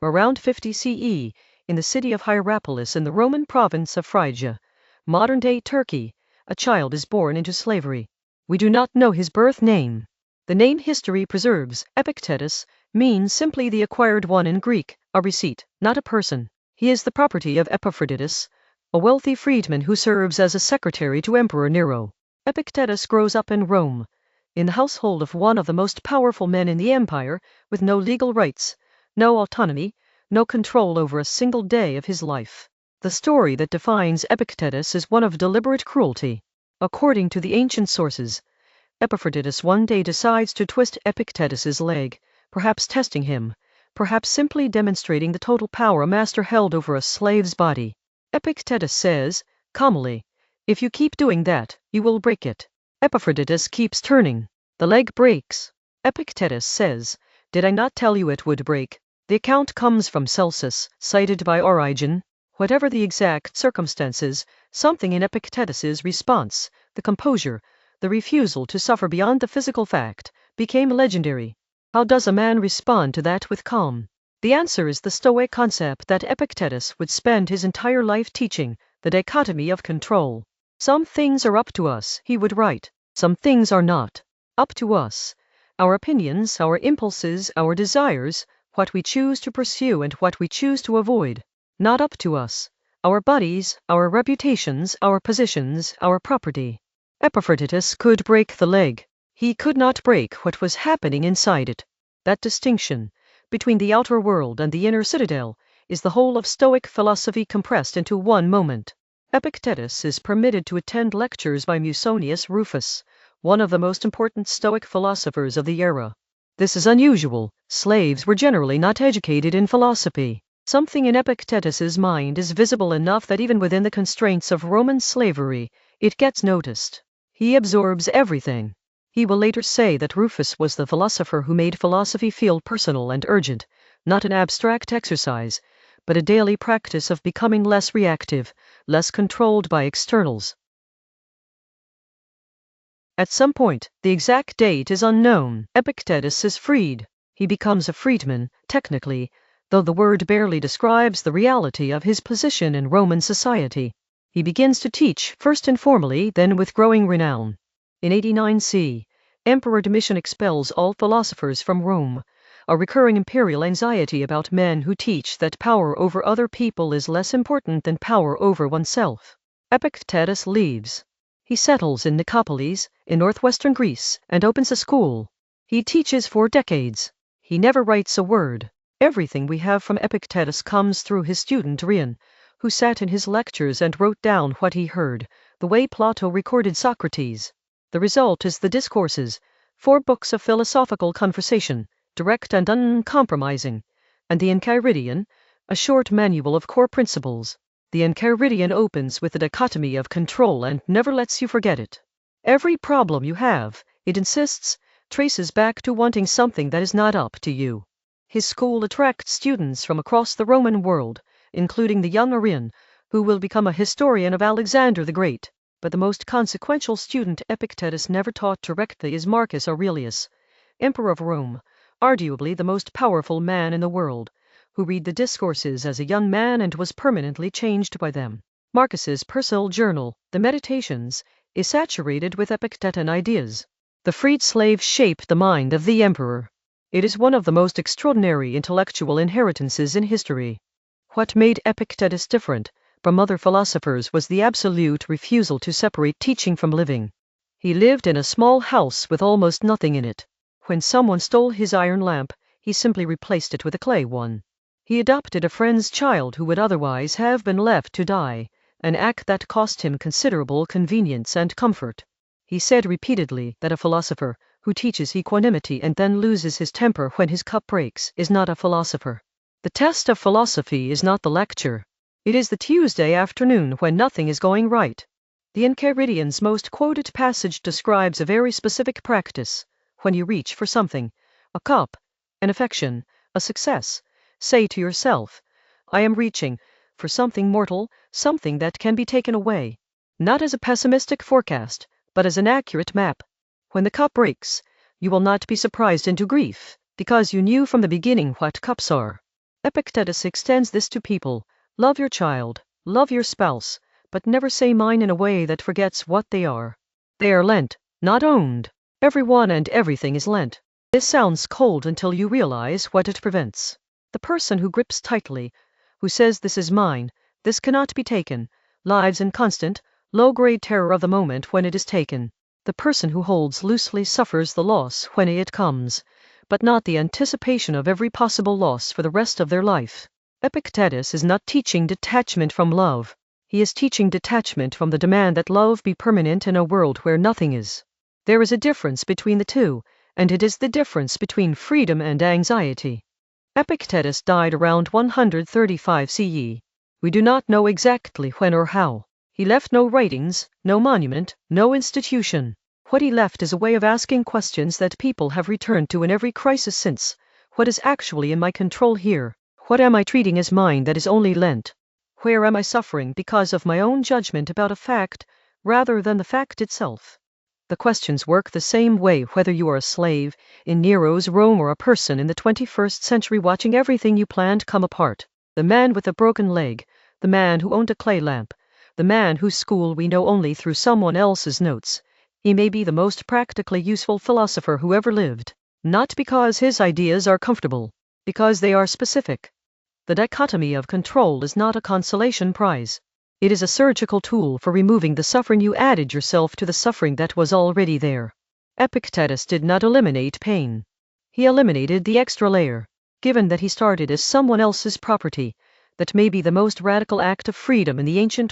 Around 50 CE, in the city of Hierapolis in the Roman province of Phrygia, modern-day Turkey, a child is born into slavery. We do not know his birth name. The name history preserves, Epictetus, means simply the acquired one in Greek, a receipt, not a person. He is the property of Epictetus, a wealthy freedman who serves as a secretary to Emperor Nero. Epictetus grows up in Rome, in the household of one of the most powerful men in the empire, with no legal rights, no autonomy, no control over a single day of his life. The story that defines Epictetus is one of deliberate cruelty. According to the ancient sources, Epictetus one day decides to twist Epictetus's leg, perhaps testing him, perhaps simply demonstrating the total power a master held over a slave's body. Epictetus says, calmly, "If you keep doing that, you will break it." Epictetus keeps turning. The leg breaks. Epictetus says, "Did I not tell you it would break?" The account comes from Celsus, cited by Origen. Whatever the exact circumstances, something in Epictetus's response, the composure, the refusal to suffer beyond the physical fact, became legendary. How does a man respond to that with calm? The answer is the Stoic concept that Epictetus would spend his entire life teaching, the dichotomy of control. Some things are up to us, he would write. Some things are not. Up to us. Our opinions, our impulses, our desires, what we choose to pursue and what we choose to avoid. Not up to us. Our bodies, our reputations, our positions, our property. Epictetus could break the leg. He could not break what was happening inside it. That distinction, between the outer world and the inner citadel, is the whole of Stoic philosophy compressed into one moment. Epictetus is permitted to attend lectures by Musonius Rufus, one of the most important Stoic philosophers of the era. This is unusual. Slaves were generally not educated in philosophy. Something in Epictetus's mind is visible enough that even within the constraints of Roman slavery, it gets noticed. He absorbs everything. He will later say that Rufus was the philosopher who made philosophy feel personal and urgent, not an abstract exercise, but a daily practice of becoming less reactive, less controlled by externals. At some point, the exact date is unknown, Epictetus is freed. He becomes a freedman, technically, though the word barely describes the reality of his position in Roman society. He begins to teach, first informally, then with growing renown. In 89 C, Emperor Domitian expels all philosophers from Rome, a recurring imperial anxiety about men who teach that power over other people is less important than power over oneself. Epictetus leaves. He settles in Nicopolis, in northwestern Greece, and opens a school. He teaches for decades. He never writes a word. Everything we have from Epictetus comes through his student Rion, who sat in his lectures and wrote down what he heard, the way Plato recorded Socrates. The result is the Discourses, 4 books of philosophical conversation, direct and uncompromising, and the Enchiridion, a short manual of core principles. The Enchiridion opens with the dichotomy of control and never lets you forget it. Every problem you have, it insists, traces back to wanting something that is not up to you. His school attracts students from across the Roman world, including the young Arian, who will become a historian of Alexander the Great. But the most consequential student Epictetus never taught directly is Marcus Aurelius, Emperor of Rome, arguably the most powerful man in the world, who read the Discourses as a young man and was permanently changed by them. Marcus's personal journal, the Meditations, is saturated with Epictetan ideas. The freed slave shaped the mind of the emperor. It is one of the most extraordinary intellectual inheritances in history. What made Epictetus different from other philosophers was the absolute refusal to separate teaching from living. He lived in a small house with almost nothing in it. When someone stole his iron lamp, he simply replaced it with a clay one. He adopted a friend's child who would otherwise have been left to die, an act that cost him considerable convenience and comfort. He said repeatedly that a philosopher who teaches equanimity and then loses his temper when his cup breaks is not a philosopher. The test of philosophy is not the lecture. It is the Tuesday afternoon when nothing is going right. The Enchiridions' most quoted passage describes a very specific practice. When you reach for something, a cup, an affection, a success, say to yourself, I am reaching for something mortal, something that can be taken away. Not as a pessimistic forecast, but as an accurate map. When the cup breaks, you will not be surprised into grief, because you knew from the beginning what cups are. Epictetus extends this to people. Love your child, love your spouse, but never say mine in a way that forgets what they are. They are lent, not owned. Everyone and everything is lent. This sounds cold until you realize what it prevents. The person who grips tightly, who says this is mine, this cannot be taken, lives in constant, low-grade terror of the moment when it is taken. The person who holds loosely suffers the loss when it comes, but not the anticipation of every possible loss for the rest of their life. Epictetus is not teaching detachment from love. He is teaching detachment from the demand that love be permanent in a world where nothing is. There is a difference between the two, and it is the difference between freedom and anxiety. Epictetus died around 135 CE. We do not know exactly when or how. He left no writings, no monument, no institution. What he left is a way of asking questions that people have returned to in every crisis since. What is actually in my control here? What am I treating as mine that is only lent? Where am I suffering because of my own judgment about a fact, rather than the fact itself? The questions work the same way whether you are a slave in Nero's Rome or a person in the 21st century watching everything you planned come apart. The man with a broken leg, the man who owned a clay lamp, the man whose school we know only through someone else's notes. He may be the most practically useful philosopher who ever lived, not because his ideas are comfortable, because they are specific. The dichotomy of control is not a consolation prize. It is a surgical tool for removing the suffering you added yourself to the suffering that was already there. Epictetus did not eliminate pain. He eliminated the extra layer. Given that he started as someone else's property, that may be the most radical act of freedom in the ancient